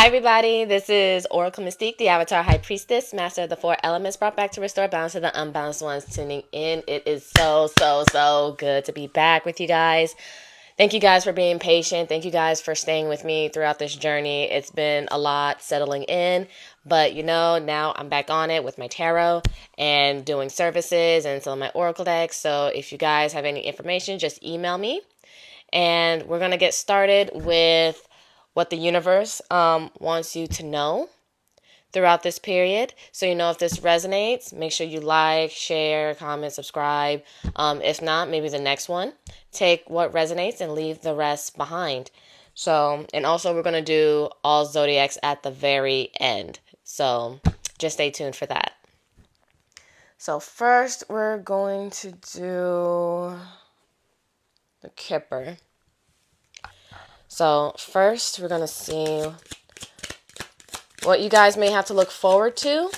Hi everybody, this is Oracle Mystique, the Avatar High Priestess, Master of the Four Elements, brought back to restore balance to the unbalanced ones tuning in. It is so good to be back with you guys. Thank you guys for being patient. Thank you guys for staying with me throughout this journey. It's been a lot settling in, but now I'm back on it with my tarot and doing services and selling my Oracle decks. So if you guys have any information, just email me. And we're going to get started with what the universe wants you to know throughout this period. So if this resonates, make sure you like, share, comment, subscribe. If not, maybe the next one. Take what resonates and leave the rest behind. So, and also we're going to do all zodiacs at the very end. So just stay tuned for that. So first we're going to do the Kipper. So first, we're going to see what you guys may have to look forward to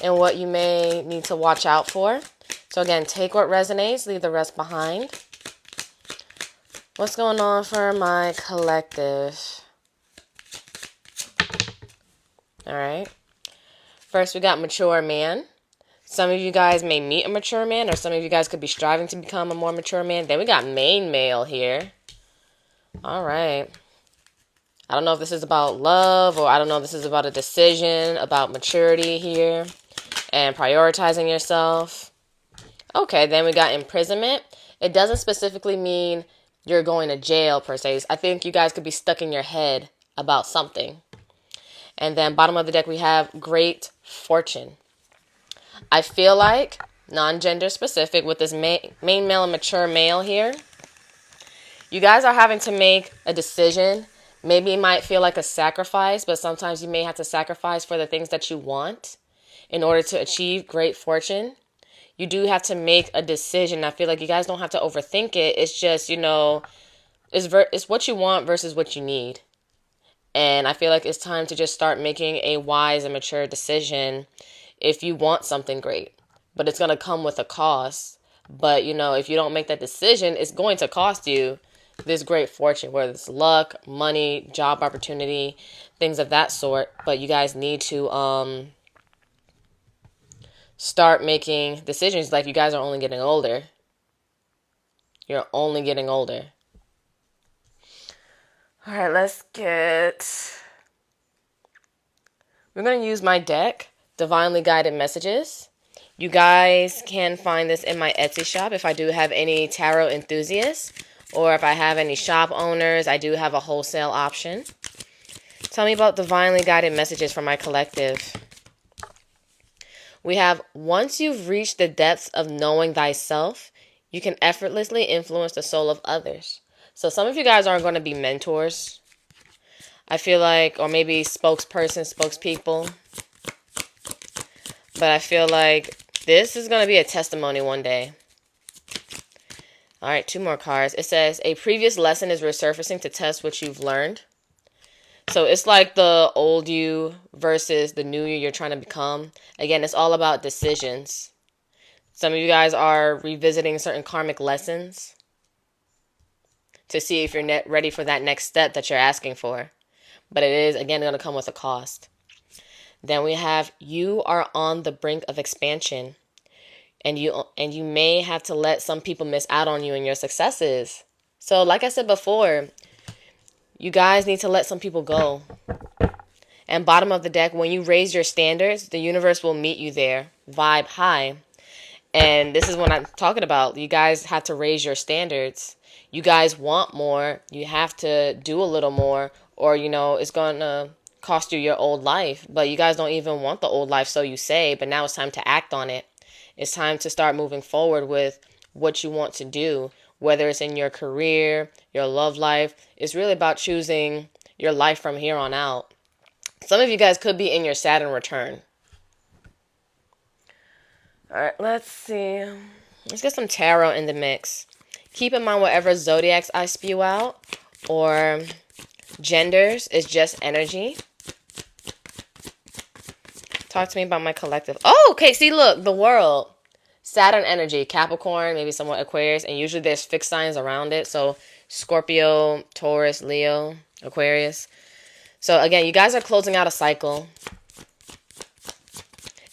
and what you may need to watch out for. So again, take what resonates, leave the rest behind. What's going on for my collective? All right. First, we got mature man. Some of you guys may meet a mature man, or some of you guys could be striving to become a more mature man. Then we got main male here. All right. I don't know if this is about love, or I don't know if this is about a decision, about maturity here and prioritizing yourself. Okay, then we got imprisonment. It doesn't specifically mean you're going to jail per se. I think you guys could be stuck in your head about something. And then bottom of the deck, we have great fortune. I feel like non-gender specific with this main male and mature male here. You guys are having to make a decision. Maybe it might feel like a sacrifice, but sometimes you may have to sacrifice for the things that you want in order to achieve great fortune. You do have to make a decision. I feel like you guys don't have to overthink it. It's just, it's what you want versus what you need. And I feel like it's time to just start making a wise and mature decision if you want something great. But it's going to come with a cost. But, if you don't make that decision, it's going to cost you this great fortune, whether it's luck, money, job opportunity, things of that sort. But you guys need to start making decisions. Like, you guys are only getting older. You're only getting older. All right, we're going to use my deck, Divinely Guided Messages. You guys can find this in my Etsy shop if I do have any tarot enthusiasts. Or if I have any shop owners, I do have a wholesale option. Tell me about Divinely Guided Messages for my collective. We have, once you've reached the depths of knowing thyself, you can effortlessly influence the soul of others. So some of you guys aren't going to be mentors. I feel like, or maybe spokespeople. But I feel like this is going to be a testimony one day. All right, 2 more cards. It says, a previous lesson is resurfacing to test what you've learned. So it's like the old you versus the new you you're trying to become. Again, it's all about decisions. Some of you guys are revisiting certain karmic lessons to see if you're ready for that next step that you're asking for. But it is, again, going to come with a cost. Then we have, you are on the brink of expansion. And you may have to let some people miss out on you and your successes. So like I said before, you guys need to let some people go. And bottom of the deck, when you raise your standards, the universe will meet you there. Vibe high. And this is what I'm talking about. You guys have to raise your standards. You guys want more. You have to do a little more. Or, it's going to cost you your old life. But you guys don't even want the old life, so you say. But now it's time to act on it. It's time to start moving forward with what you want to do, whether it's in your career, your love life. It's really about choosing your life from here on out. Some of you guys could be in your Saturn return. All right, let's see. Let's get some tarot in the mix. Keep in mind whatever zodiacs I spew out or genders is just energy. Talk to me about my collective. Oh, okay. See, look, the world. Saturn energy, Capricorn, maybe somewhat Aquarius. And usually there's fixed signs around it. So Scorpio, Taurus, Leo, Aquarius. So again, you guys are closing out a cycle.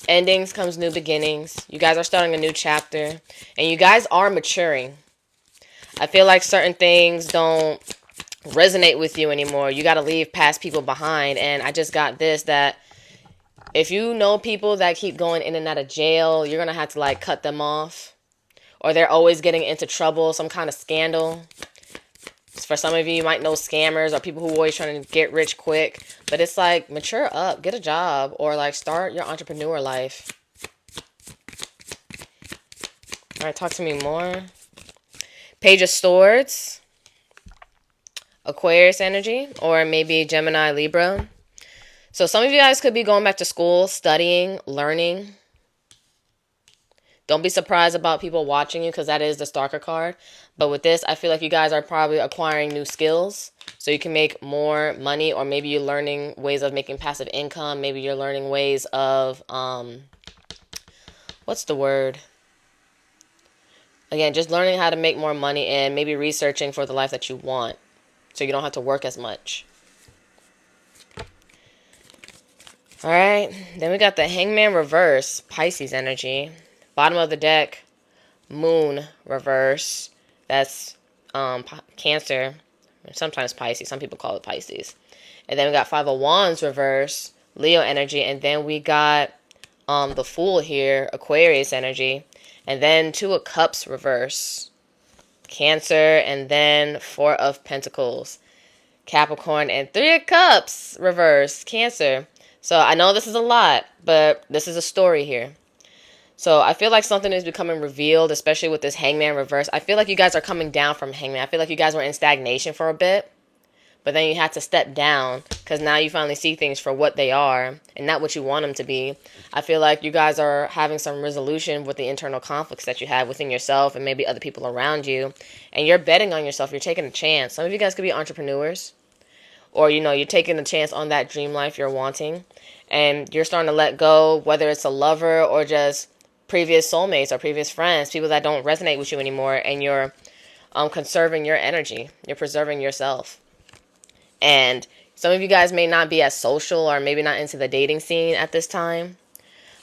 Endings comes new beginnings. You guys are starting a new chapter. And you guys are maturing. I feel like certain things don't resonate with you anymore. You got to leave past people behind. And I just got this, that if you know people that keep going in and out of jail, you're going to have to like cut them off. Or they're always getting into trouble, some kind of scandal. For some of you, you might know scammers or people who are always trying to get rich quick. But it's like, mature up, get a job, or like start your entrepreneur life. All right, talk to me more. Page of Swords. Aquarius energy, or maybe Gemini, Libra. So some of you guys could be going back to school, studying, learning. Don't be surprised about people watching you, because that is the Stalker card. But with this, I feel like you guys are probably acquiring new skills so you can make more money, or maybe you're learning ways of making passive income. Maybe you're learning ways of, what's the word? Again, just learning how to make more money and maybe researching for the life that you want so you don't have to work as much. All right, then we got the Hangman reverse, Pisces energy. Bottom of the deck, Moon reverse. That's Cancer, sometimes Pisces. Some people call it Pisces. And then we got Five of Wands reverse, Leo energy. And then we got the Fool here, Aquarius energy. And then Two of Cups reverse, Cancer. And then Four of Pentacles, Capricorn. And Three of Cups reverse, Cancer. So I know this is a lot, but this is a story here. So I feel like something is becoming revealed, especially with this Hangman reverse. I feel like you guys are coming down from Hangman. I feel like you guys were in stagnation for a bit, but then you had to step down because now you finally see things for what they are and not what you want them to be. I feel like you guys are having some resolution with the internal conflicts that you have within yourself and maybe other people around you. And you're betting on yourself. You're taking a chance. Some of you guys could be entrepreneurs, or, you know, you're taking a chance on that dream life you're wanting. And you're starting to let go, whether it's a lover or just previous soulmates or previous friends, people that don't resonate with you anymore, and you're conserving your energy. You're preserving yourself. And some of you guys may not be as social or maybe not into the dating scene at this time,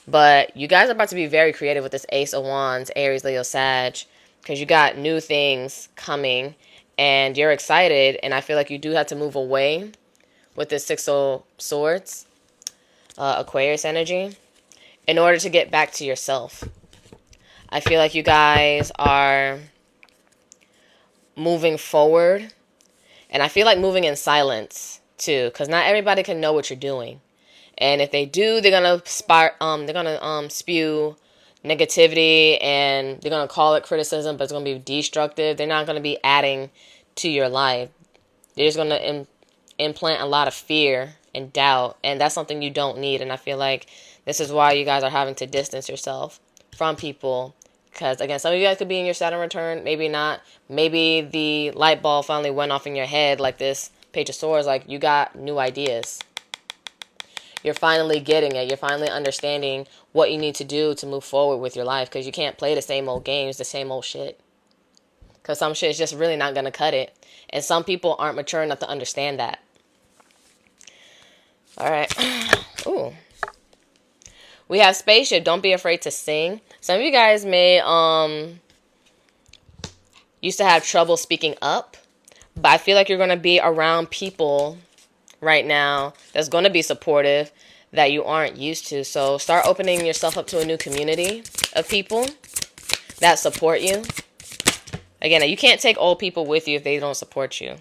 but you guys are about to be very creative with this Ace of Wands, Aries, Leo, Sag, because you got new things coming and you're excited. And I feel like you do have to move away with this Six of Swords, Aquarius energy, in order to get back to yourself. I feel like you guys are moving forward. And I feel like moving in silence too, because not everybody can know what you're doing. And if they do, they're gonna spew negativity, and they're gonna call it criticism, but it's gonna be destructive. They're not gonna be adding to your life. They're just gonna implant a lot of fear and doubt, and that's something you don't need. And I feel like this is why you guys are having to distance yourself from people. Because, again, some of you guys could be in your Saturn return. Maybe not. Maybe the light bulb finally went off in your head, like this Page of Swords. Like, you got new ideas. You're finally getting it. You're finally understanding what you need to do to move forward with your life. Because you can't play the same old games, the same old shit. Because some shit is just really not going to cut it. And some people aren't mature enough to understand that. All right. Ooh. We have Spaceship. Don't be afraid to sing. Some of you guys may used to have trouble speaking up, but I feel like you're going to be around people right now that's going to be supportive that you aren't used to. So start opening yourself up to a new community of people that support you. Again, you can't take old people with you if they don't support you.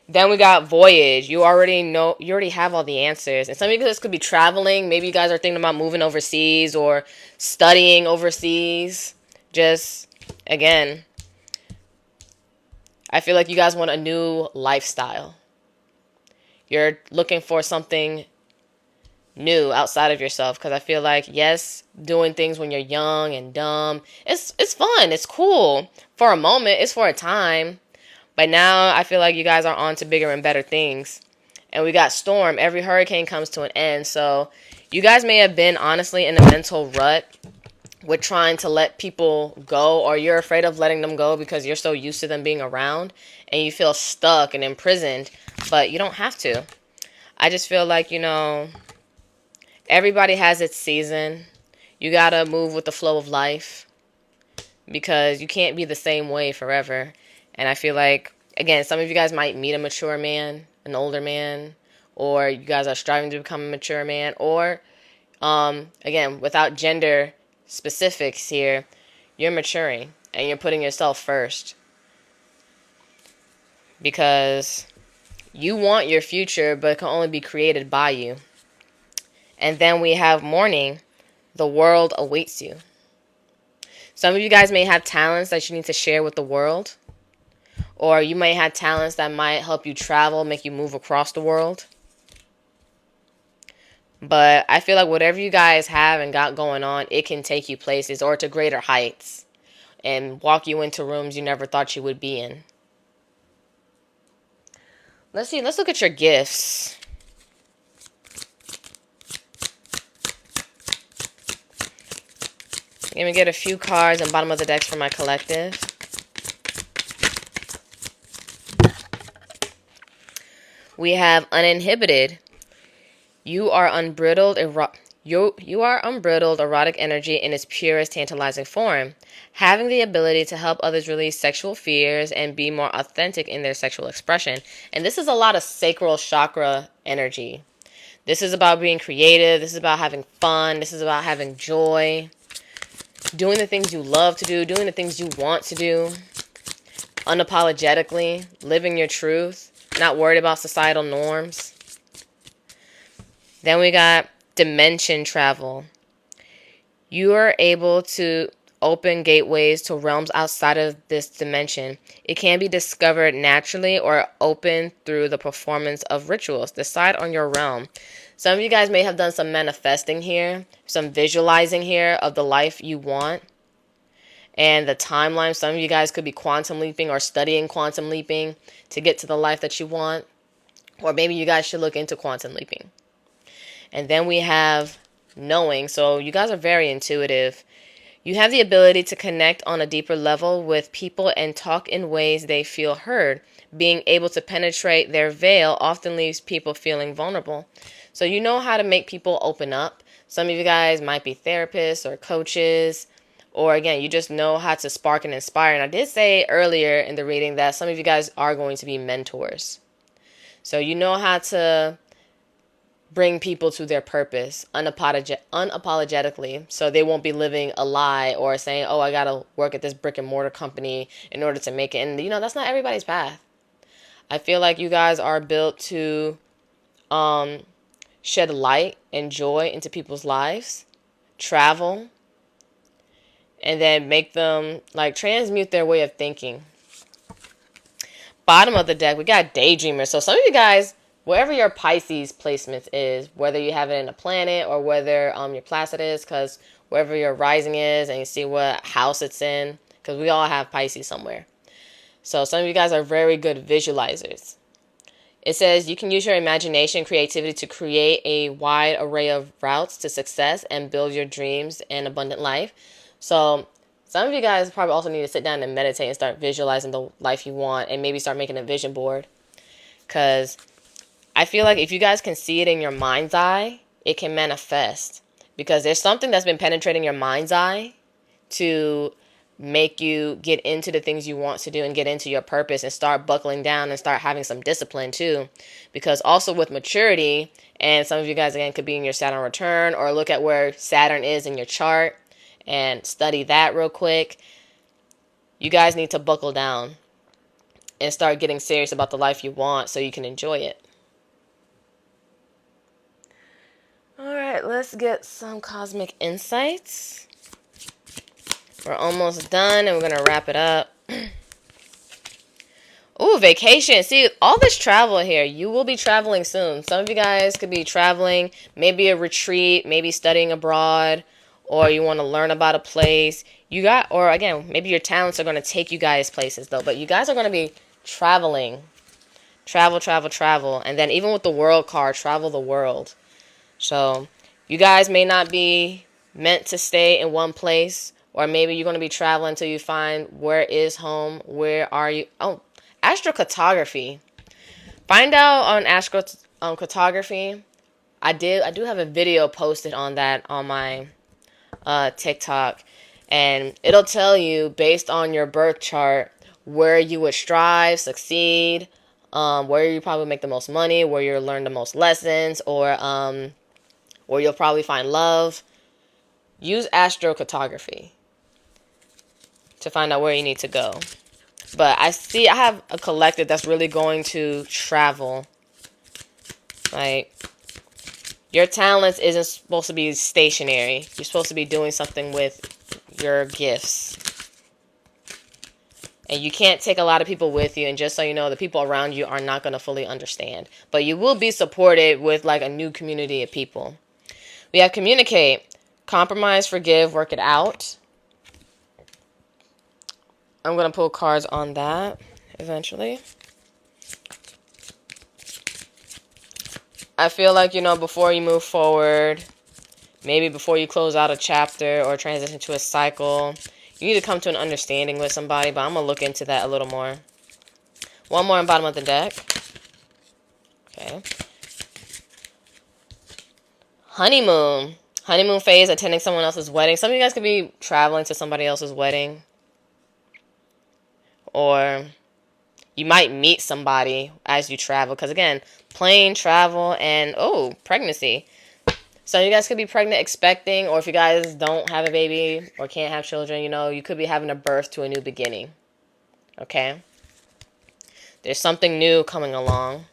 Then we got Voyage. You already have all the answers. And some of you guys could be traveling. Maybe you guys are thinking about moving overseas or studying overseas. Just, again, I feel like you guys want a new lifestyle. You're looking for something new outside of yourself. Because I feel like, yes, doing things when you're young and dumb, it's fun. It's cool for a moment. It's for a time. But now I feel like you guys are on to bigger and better things. And we got Storm. Every hurricane comes to an end. So you guys may have been honestly in a mental rut with trying to let people go, or you're afraid of letting them go because you're so used to them being around and you feel stuck and imprisoned, but you don't have to. I just feel like, everybody has its season. You gotta move with the flow of life because you can't be the same way forever. And I feel like, again, some of you guys might meet a mature man, an older man, or you guys are striving to become a mature man, or, again, without gender specifics here, you're maturing and you're putting yourself first because you want your future, but it can only be created by you. And then we have morning, the world awaits you. Some of you guys may have talents that you need to share with the world, or you may have talents that might help you travel, make you move across the world. But I feel like whatever you guys have and got going on, it can take you places or to greater heights and walk you into rooms you never thought you would be in. Let's see. Let's look at your gifts. Let me get a few cards on the bottom of the decks for my collective. We have uninhibited. You are unbridled. You are unbridled erotic energy in its purest tantalizing form, having the ability to help others release sexual fears and be more authentic in their sexual expression. And this is a lot of sacral chakra energy. This is about being creative. This is about having fun. This is about having joy. Doing the things you love to do. Doing the things you want to do. Unapologetically. Living your truth. Not worried about societal norms. Then we got dimension travel. You are able to open gateways to realms outside of this dimension. It can be discovered naturally or opened through the performance of rituals. Decide on your realm. Some of you guys may have done some manifesting here, some visualizing here of the life you want and the timeline. Some of you guys could be quantum leaping or studying quantum leaping to get to the life that you want. Or maybe you guys should look into quantum leaping. And then we have knowing. So you guys are very intuitive. You have the ability to connect on a deeper level with people and talk in ways they feel heard. Being able to penetrate their veil often leaves people feeling vulnerable. So you know how to make people open up. Some of you guys might be therapists or coaches, or again, you just know how to spark and inspire. And I did say earlier in the reading that some of you guys are going to be mentors. So you know how to bring people to their purpose unapologetically, so they won't be living a lie or saying, oh, I gotta work at this brick and mortar company in order to make it. And that's not everybody's path. I feel like you guys are built to shed light and joy into people's lives, travel, and then make them transmute their way of thinking. Bottom of the deck, we got daydreamers. So some of you guys, wherever your Pisces placement is, whether you have it in a planet or whether your placid is, because wherever your rising is and you see what house it's in, because we all have Pisces somewhere. So some of you guys are very good visualizers. It says you can use your imagination and creativity to create a wide array of routes to success and build your dreams and abundant life. So some of you guys probably also need to sit down and meditate and start visualizing the life you want and maybe start making a vision board. Because I feel like if you guys can see it in your mind's eye, it can manifest. Because there's something that's been penetrating your mind's eye to make you get into the things you want to do and get into your purpose and start buckling down and start having some discipline too. Because also with maturity, and some of you guys again could be in your Saturn return or look at where Saturn is in your chart and study that real quick. You guys need to buckle down and start getting serious about the life you want so you can enjoy it. All right, let's get some cosmic insights. We're almost done and we're going to wrap it up. Ooh, vacation. See, all this travel here. You will be traveling soon. Some of you guys could be traveling, maybe a retreat, maybe studying abroad, or you want to learn about a place. Or again, maybe your talents are going to take you guys places though, but you guys are going to be traveling. Travel, travel, travel. And then even with the world card, travel the world. So you guys may not be meant to stay in one place, or maybe you're going to be traveling until you find where is home, where are you. Oh, astrocartography. Find out on Cartography. I do have a video posted on that on my TikTok, and it'll tell you based on your birth chart where you would strive, succeed, where you probably make the most money, where you learn the most lessons, or where you'll probably find love. Use astrocartography to find out where you need to go. But I have a collective that's really going to travel. Like, your talents isn't supposed to be stationary. You're supposed to be doing something with your gifts. And you can't take a lot of people with you. And just so you know, the people around you are not going to fully understand. But you will be supported with like a new community of people. We have communicate, compromise, forgive, work it out. I'm going to pull cards on that eventually. I feel like, before you move forward, maybe before you close out a chapter or transition to a cycle, you need to come to an understanding with somebody, but I'm going to look into that a little more. One more on bottom of the deck. Okay. Honeymoon. Honeymoon phase, attending someone else's wedding. Some of you guys could be traveling to somebody else's wedding. Or you might meet somebody as you travel. Because again, plane, travel, and pregnancy. So you guys could be pregnant, expecting, or if you guys don't have a baby or can't have children, you could be having a birth to a new beginning. Okay? There's something new coming along.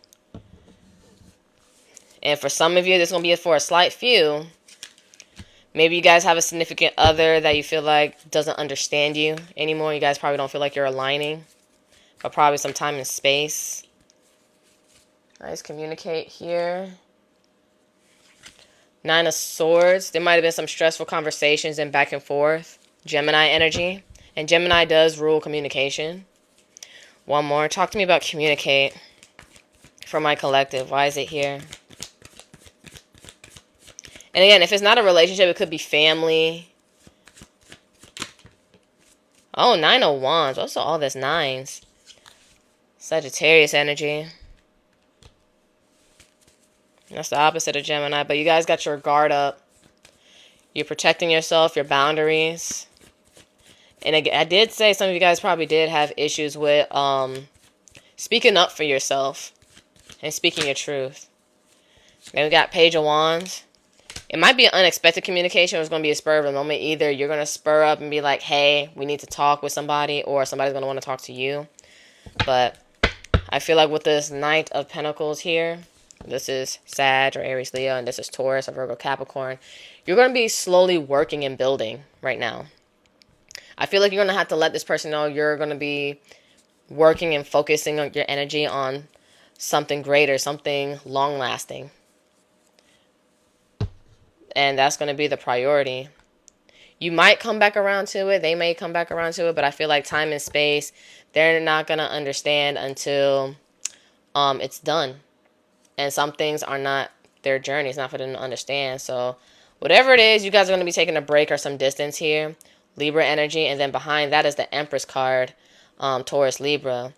And for some of you, this is going to be for a slight few. Maybe you guys have a significant other that you feel like doesn't understand you anymore. You guys probably don't feel like you're aligning. But probably some time and space. Nice, communicate here. Nine of Swords. There might have been some stressful conversations and back and forth. Gemini energy. And Gemini does rule communication. One more. Talk to me about communicate for my collective. Why is it here? And again, if it's not a relationship, it could be family. Oh, Nine of Wands. What's all this nines? Sagittarius energy. That's the opposite of Gemini. But you guys got your guard up. You're protecting yourself, your boundaries. And again, I did say some of you guys probably did have issues with speaking up for yourself and speaking your truth. Then we got Page of Wands. It might be an unexpected communication, or it's going to be a spur of the moment. Either you're going to spur up and be like, hey, we need to talk with somebody, or somebody's going to want to talk to you. But I feel like with this Knight of Pentacles here, this is Sag or Aries, Leo, and this is Taurus or Virgo, Capricorn. You're going to be slowly working and building right now. I feel like you're going to have to let this person know you're going to be working and focusing on your energy on something greater, something long-lasting. And that's going to be the priority. You might come back around to it. They may come back around to it. But I feel like time and space, they're not going to understand until it's done. And some things are not their journey. It's not for them to understand. So whatever it is, you guys are going to be taking a break or some distance here. Libra energy. And then behind that is the Empress card. Taurus, Libra.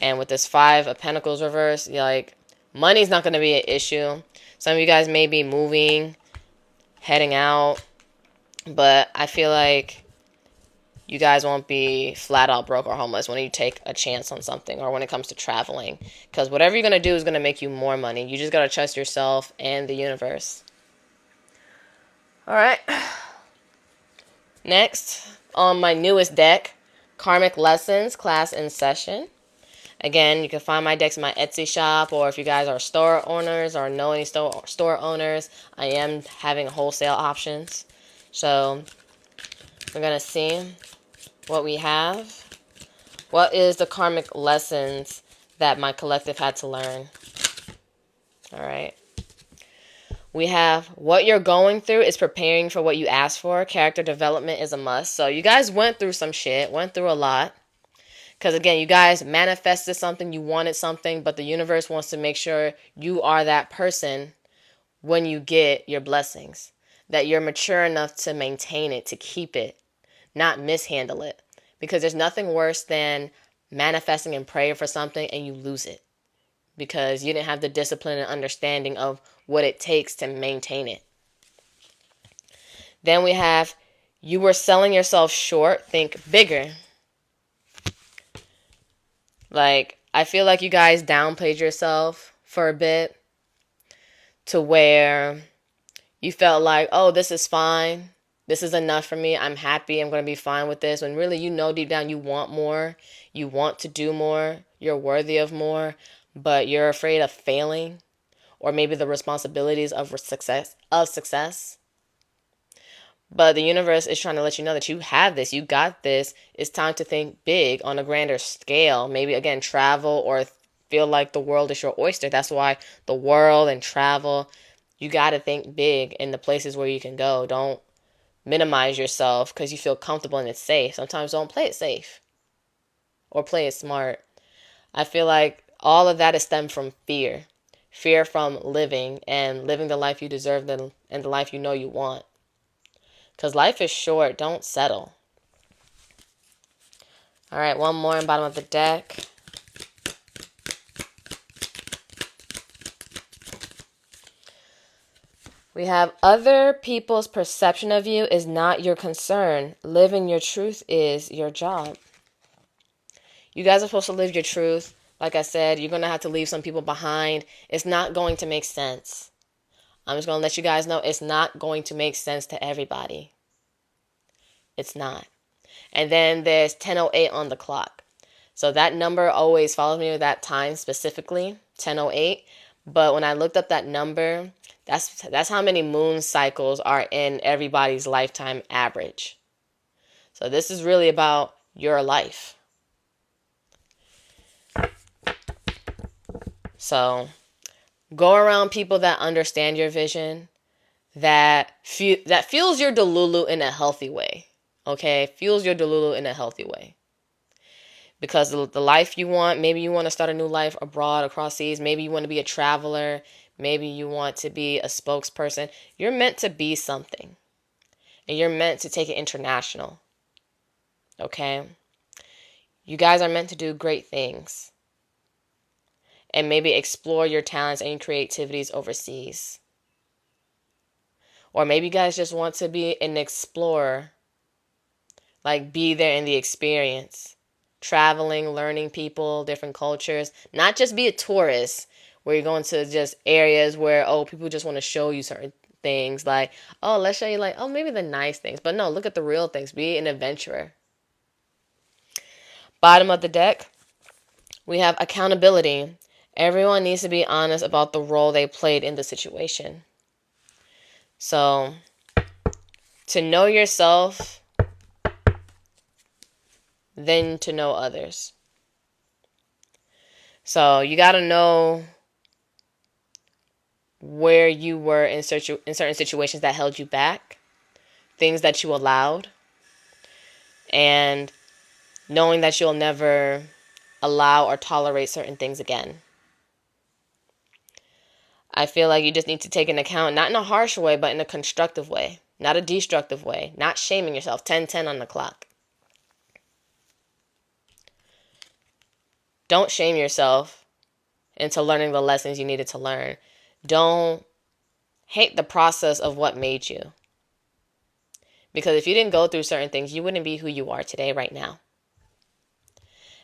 And with this Five of Pentacles reverse, like, money's not going to be an issue. Some of you guys may be moving, heading out, but I feel like you guys won't be flat out broke or homeless when you take a chance on something, or when it comes to traveling, because whatever you're going to do is going to make you more money. You just got to trust yourself and the universe. All right. Next, on my newest deck, Karmic Lessons, class in session. Again, you can find my decks in my Etsy shop, or if you guys are store owners or know any store owners, I am having wholesale options. So we're going to see what we have. What is the karmic lessons that my collective had to learn? All right. We have what you're going through is preparing for what you asked for. Character development is a must. So you guys went through some shit, went through a lot. Because again, you guys manifested something, you wanted something, but the universe wants to make sure you are that person when you get your blessings. That you're mature enough to maintain it, to keep it, not mishandle it. Because there's nothing worse than manifesting and praying for something and you lose it. because you didn't have the discipline and understanding of what it takes to maintain it. Then we have, you were selling yourself short, think bigger. Like, I feel like you guys downplayed yourself for a bit to where you felt like, oh, this is fine. This is enough for me. I'm happy. I'm going to be fine with this. When really, you know, deep down, you want more. You want to do more. You're worthy of more, but you're afraid of failing, or maybe the responsibilities of success. But the universe is trying to let you know that you have this. You got this. It's time to think big on a grander scale. Maybe, again, travel or feel like the world is your oyster. That's why the world and travel, you got to think big in the places where you can go. Don't minimize yourself because you feel comfortable and it's safe. Sometimes don't play it safe or play it smart. I feel like all of that is stemmed from fear. Fear from living and living the life you deserve and the life you know you want. Because life is short. Don't settle. All right, one more in bottom of the deck. We have, other people's perception of you is not your concern. Living your truth is your job. You guys are supposed to live your truth. Like I said, you're going to have to leave some people behind. It's not going to make sense. I'm just going to let you guys know it's not going to make sense to everybody. It's not. And then there's 10:08 on the clock. So that number always follows me with that time specifically, 10:08. But when I looked up that number, that's how many moon cycles are in everybody's lifetime average. So this is really about your life. So go around people that understand your vision, that fuels your delulu in a healthy way. Okay? Fuels your delulu in a healthy way. Because the life you want, maybe you want to start a new life abroad, across seas. Maybe you want to be a traveler. Maybe you want to be a spokesperson. You're meant to be something. And you're meant to take it international. Okay? You guys are meant to do great things. And maybe explore your talents and your creativities overseas. Or maybe you guys just want to be an explorer. Like, be there in the experience. Traveling, learning people, different cultures. Not just be a tourist where you're going to just areas where, oh, people just want to show you certain things. Like, oh, let's show you, like, oh, maybe the nice things. But no, look at the real things. Be an adventurer. Bottom of the deck, we have accountability. Everyone needs to be honest about the role they played in the situation. So, to know yourself, then to know others. So, you got to know where you were in certain situations that held you back, things that you allowed, and knowing that you'll never allow or tolerate certain things again. I feel like you just need to take into account, not in a harsh way, but in a constructive way, not a destructive way, not shaming yourself. 10:10 on the clock. Don't shame yourself into learning the lessons you needed to learn. Don't hate the process of what made you. Because if you didn't go through certain things, you wouldn't be who you are today, right now.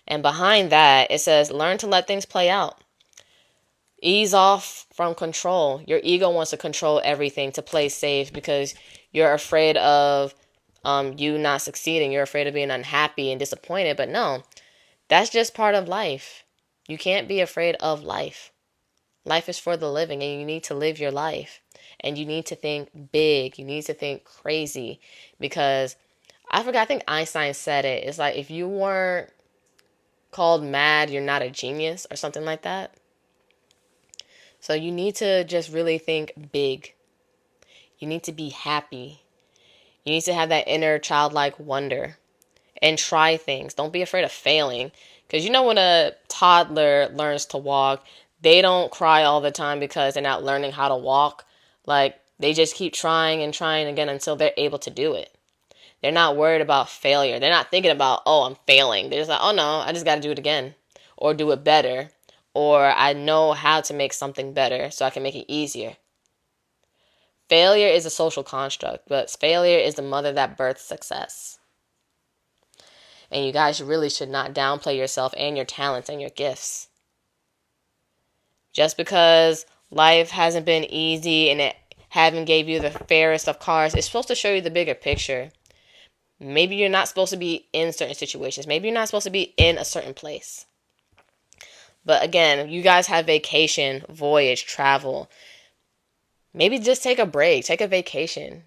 And behind that, it says, learn to let things play out. Ease off from control. Your ego wants to control everything, to play safe, because you're afraid of you not succeeding. You're afraid of being unhappy and disappointed. But no, that's just part of life. You can't be afraid of life. Life is for the living, and you need to live your life. And you need to think big. You need to think crazy. Because I think Einstein said it. It's like, if you weren't called mad, you're not a genius, or something like that. So you need to just really think big. You need to be happy. You need to have that inner childlike wonder and try things. Don't be afraid of failing. Because you know, when a toddler learns to walk, they don't cry all the time because they're not learning how to walk. Like, they just keep trying and trying again until they're able to do it. They're not worried about failure. They're not thinking about, oh, I'm failing. They're just like, oh no, I just got to do it again, or do it better, or I know how to make something better so I can make it easier. Failure is a social construct, but failure is the mother that births success. And you guys really should not downplay yourself and your talents and your gifts. Just because life hasn't been easy and it haven't gave you the fairest of cards, it's supposed to show you the bigger picture. Maybe you're not supposed to be in certain situations. Maybe you're not supposed to be in a certain place. But again, you guys have vacation, voyage, travel. Maybe just take a break. Take a vacation.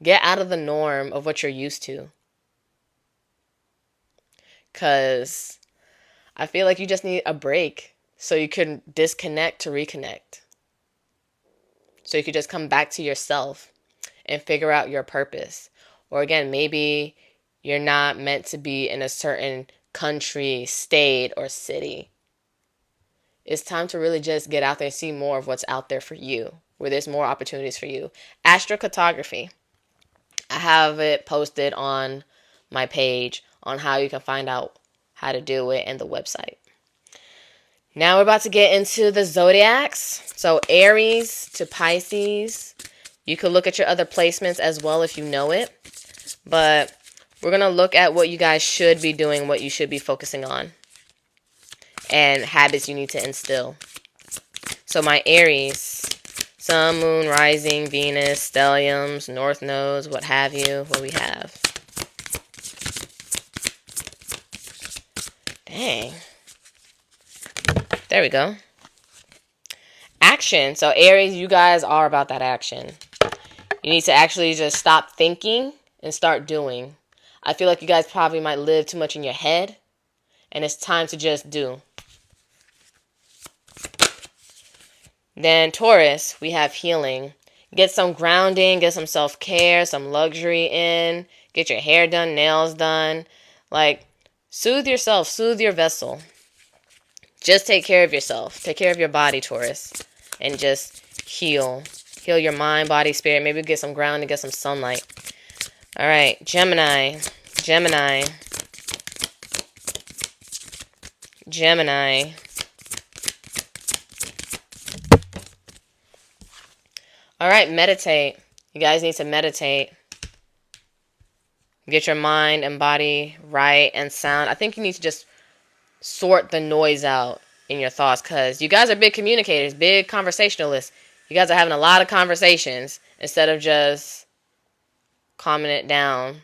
Get out of the norm of what you're used to. Because I feel like you just need a break so you can disconnect to reconnect. So you can just come back to yourself and figure out your purpose. Or again, maybe you're not meant to be in a certain country, state, or city. It's time to really just get out there and see more of what's out there for you, where there's more opportunities for you. Astrocartography. I have it posted on my page on how you can find out how to do it and the website. Now we're about to get into the zodiacs. So Aries to Pisces. You could look at your other placements as well if you know it. But we're going to look at what you guys should be doing, what you should be focusing on, and habits you need to instill. So my Aries, Sun, Moon, Rising, Venus, Stelliums, North Nodes, what have you, what we have. Dang. There we go. Action. So Aries, you guys are about that action. You need to actually just stop thinking and start doing. I feel like you guys probably might live too much in your head, and it's time to just do. Then Taurus, we have healing. Get some grounding, get some self-care, some luxury in. Get your hair done, nails done. Like, soothe yourself, soothe your vessel. Just take care of yourself. Take care of your body, Taurus. And just heal. Heal your mind, body, spirit. Maybe get some grounding, get some sunlight. All right, Gemini. Gemini. Gemini. All right, meditate. You guys need to meditate. Get your mind and body right and sound. I think you need to just sort the noise out in your thoughts, because you guys are big communicators, big conversationalists. You guys are having a lot of conversations instead of just calming it down.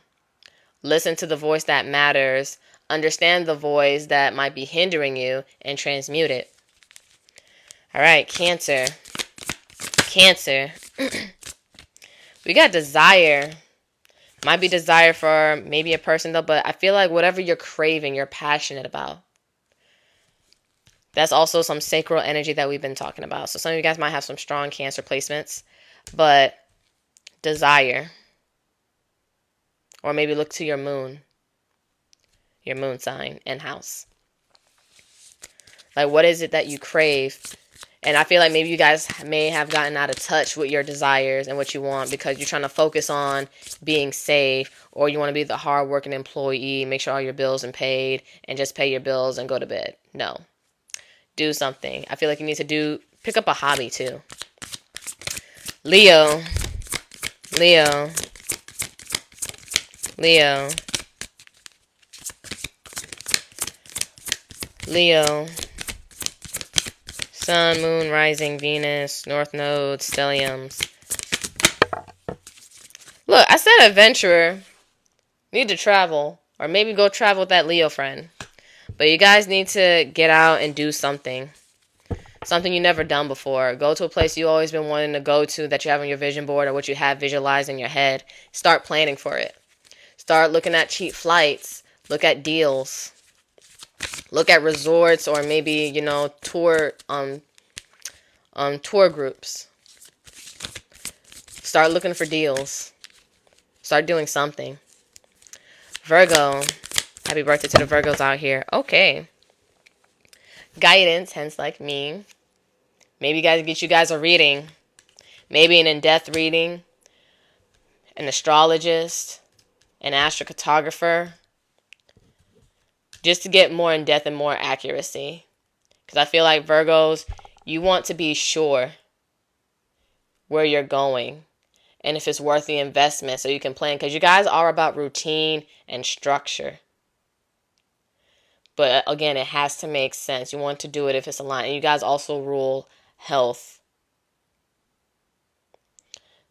Listen to the voice that matters. Understand the voice that might be hindering you and transmute it. All right, Cancer. Cancer. We got desire. Might be desire for maybe a person though, but I feel like whatever you're craving, you're passionate about. That's also some sacral energy that we've been talking about. So some of you guys might have some strong Cancer placements, but desire. Or maybe look to your moon sign and house. Like, what is it that you crave? And I feel like maybe you guys may have gotten out of touch with your desires and what you want because you're trying to focus on being safe, or you want to be the hardworking employee, make sure all your bills are paid, and just pay your bills and go to bed. No. Do something. I feel like you need to pick up a hobby too. Leo. Leo. Leo. Leo. Sun, Moon, Rising, Venus, North Node, Stelliums. Look, I said adventurer. Need to travel. Or maybe go travel with that Leo friend. But you guys need to get out and do something. Something you've never done before. Go to a place you've always been wanting to go to that you have on your vision board or what you have visualized in your head. Start planning for it. Start looking at cheap flights. Look at deals. Look at resorts or maybe, tour groups. Start looking for deals. Start doing something. Virgo. Happy birthday to the Virgos out here. Okay. Guidance, hence like me. Maybe get you guys a reading. Maybe an in-depth reading. An astrologist. An astrocartographer. Just to get more in depth and more accuracy. Because I feel like Virgos, you want to be sure where you're going and if it's worth the investment so you can plan. Because you guys are about routine and structure. But again, it has to make sense. You want to do it if it's aligned. And you guys also rule health.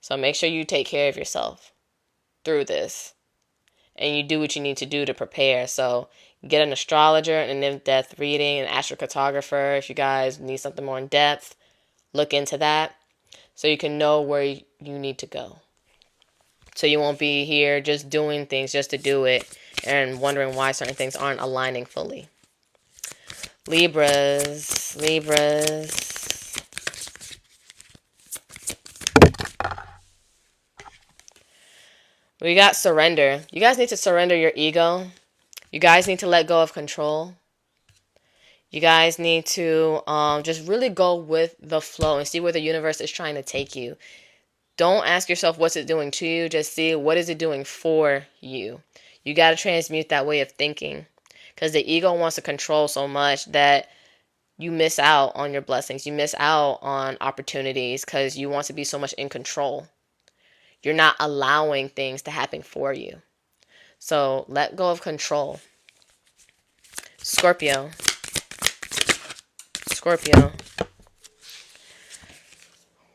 So make sure you take care of yourself through this. And you do what you need to do to prepare. So get an astrologer, an in-depth reading, an astrocartographer. If you guys need something more in depth, look into that so you can know where you need to go. So you won't be here just doing things just to do it and wondering why certain things aren't aligning fully. Libras. We got surrender. You guys need to surrender your ego. You guys need to let go of control. You guys need to just really go with the flow and see where the universe is trying to take you. Don't ask yourself what's it doing to you. Just see what is it doing for you. You got to transmute that way of thinking. Because the ego wants to control so much that you miss out on your blessings. You miss out on opportunities because you want to be so much in control. You're not allowing things to happen for you. So let go of control. Scorpio.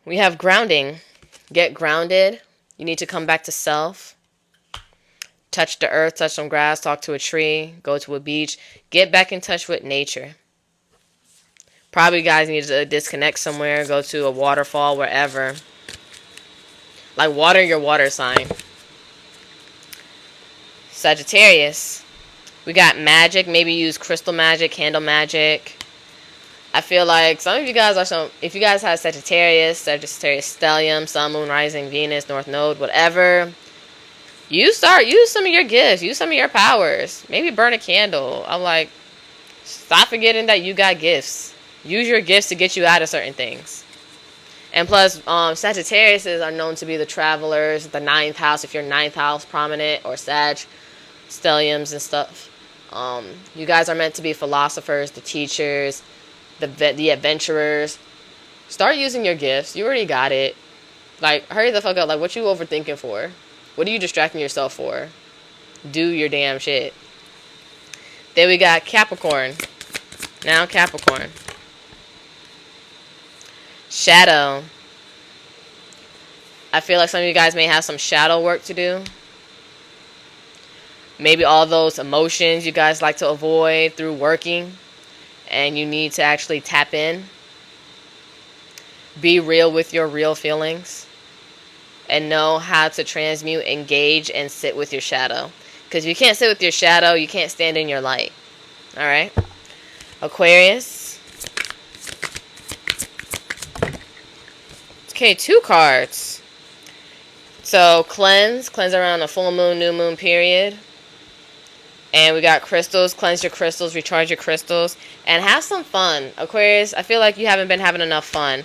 We have grounding. Get grounded. You need to come back to self. Touch the earth, touch some grass, talk to a tree, go to a beach. Get back in touch with nature. Probably you guys need to disconnect somewhere, go to a waterfall, wherever. Like water your water sign. Sagittarius. We got magic. Maybe use crystal magic, candle magic. I feel like some of you guys if you guys have Sagittarius stellium, Sun, Moon, Rising, Venus, North Node, whatever, use some of your gifts, use some of your powers. Maybe burn a candle. I'm like, stop forgetting that you got gifts. Use your gifts to get you out of certain things. And plus, Sagittariuses are known to be the travelers, the 9th house, if you're 9th house prominent, or Sag, stelliums and stuff. You guys are meant to be philosophers, the teachers, the adventurers. Start using your gifts. You already got it. Like, hurry the fuck up. Like, what you overthinking for? What are you distracting yourself for? Do your damn shit. Then we got Capricorn. Now Capricorn. Shadow. I feel like some of you guys may have some shadow work to do. Maybe all those emotions you guys like to avoid through working. And you need to actually tap in. Be real with your real feelings. And know how to transmute, engage, and sit with your shadow. Because if you can't sit with your shadow, you can't stand in your light. Alright? Aquarius. Okay, 2 cards. So, cleanse around the full moon, new moon period. And we got crystals. Cleanse your crystals, recharge your crystals, and have some fun. Aquarius, I feel like you haven't been having enough fun.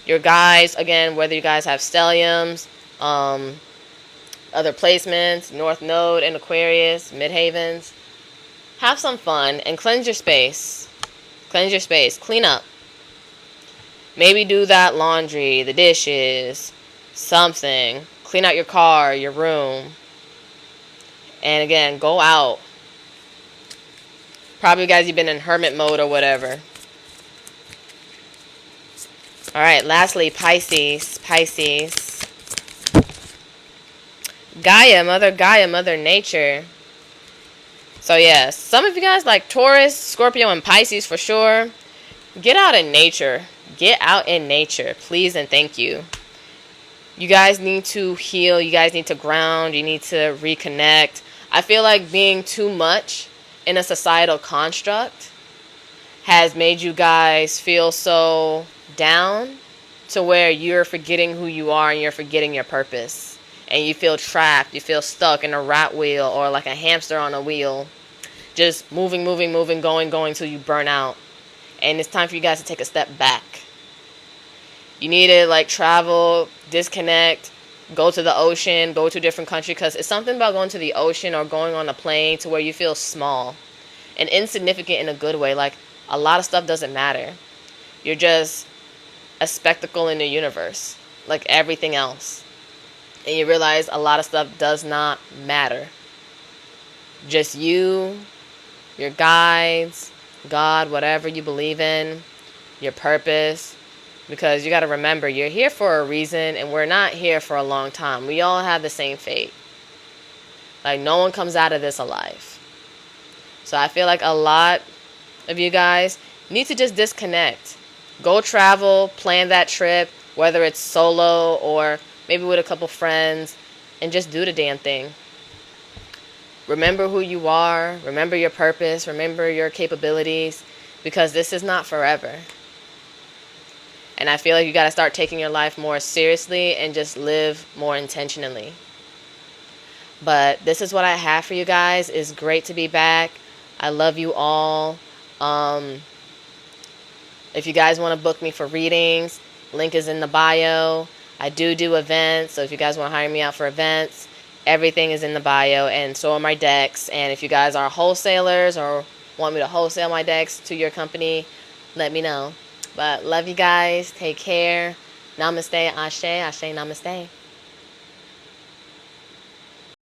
Your guys, again, whether you guys have stelliums, other placements, North Node in Aquarius, Midhavens, have some fun and cleanse your space. Cleanse your space. Clean up. Maybe do that laundry, the dishes, something. Clean out your car, your room. And again, go out. Probably guys, you've been in hermit mode or whatever. Alright, lastly, Pisces. Gaia, Mother Nature. So yeah, some of you guys like Taurus, Scorpio, and Pisces for sure. Get out in nature. Get out in nature, please and thank you. You guys need to heal. You guys need to ground. You need to reconnect. I feel like being too much in a societal construct has made you guys feel so down to where you're forgetting who you are and you're forgetting your purpose. And you feel trapped. You feel stuck in a rat wheel or like a hamster on a wheel. Just moving, going till you burn out. And it's time for you guys to take a step back. You need to like travel, disconnect, go to the ocean, go to a different country. Because it's something about going to the ocean or going on a plane to where you feel small and insignificant in a good way. Like, a lot of stuff doesn't matter. You're just a spectacle in the universe, like everything else. And you realize a lot of stuff does not matter. Just you, your guides, God, whatever you believe in, your purpose. Because you got to remember, you're here for a reason, and we're not here for a long time. We all have the same fate. Like, no one comes out of this alive. So I feel like a lot of you guys need to just disconnect. Go travel, plan that trip, whether it's solo or maybe with a couple friends, and just do the damn thing. Remember who you are, remember your purpose, remember your capabilities, because this is not forever. And I feel like you got to start taking your life more seriously and just live more intentionally. But this is what I have for you guys. It's great to be back. I love you all. If you guys want to book me for readings, link is in the bio. I do events, so if you guys want to hire me out for events, everything is in the bio, and so are my decks. And if you guys are wholesalers or want me to wholesale my decks to your company, let me know. But love you guys. Take care. Namaste, ashe, ashe, namaste.